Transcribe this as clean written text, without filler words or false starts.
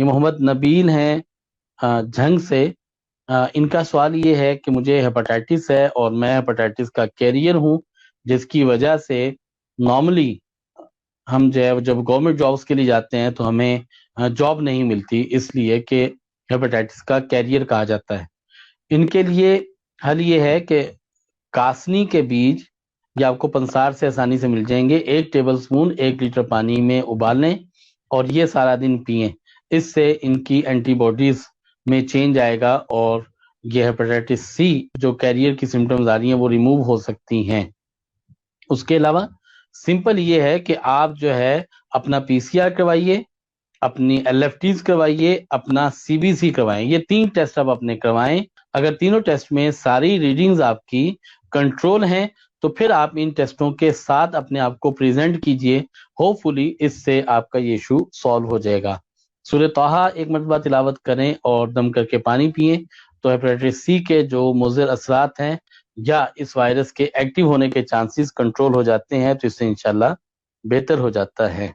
یہ محمد نبیل ہیں جھنگ سے. ان کا سوال یہ ہے کہ مجھے ہیپاٹائٹس ہے اور میں ہیپاٹائٹس کا کیریئر ہوں، جس کی وجہ سے نارملی ہم جب گورنمنٹ جابس کے لیے جاتے ہیں تو ہمیں جاب نہیں ملتی، اس لیے کہ ہیپاٹائٹس کا کیریئر کہا جاتا ہے. ان کے لیے حل یہ ہے کہ کاسنی کے بیج یہ آپ کو پنسار سے آسانی سے مل جائیں گے، 1 ٹیبل سپون 1 لیٹر پانی میں ابال لیں اور یہ سارا دن پئیں. اس سے ان کی اینٹی باڈیز میں چینج آئے گا اور یہ ہیپاٹائٹس سی جو کیریئر کی سمٹمز آ رہی ہیں وہ ریموو ہو سکتی ہیں. اس کے علاوہ سمپل یہ ہے کہ آپ جو ہے اپنا پی سی آر کروائیے، اپنی ایل ایف ٹیز کروائیے، اپنا سی بی سی کروائیں. یہ 3 ٹیسٹ آپ اپنے کروائیں. اگر تینوں ٹیسٹ میں ساری ریڈنگز آپ کی کنٹرول ہیں تو پھر آپ ان ٹیسٹوں کے ساتھ اپنے آپ کو پریزنٹ کیجئے. ہوپ فلی اس سے آپ کا یہ ایشو سالو ہو جائے گا. سورہ طٰہٰ 1 مرتبہ تلاوت کریں اور دم کر کے پانی پئیں تو ہیپاٹائٹس سی کے جو مضر اثرات ہیں یا اس وائرس کے ایکٹیو ہونے کے چانسز کنٹرول ہو جاتے ہیں، تو اس سے انشاءاللہ بہتر ہو جاتا ہے.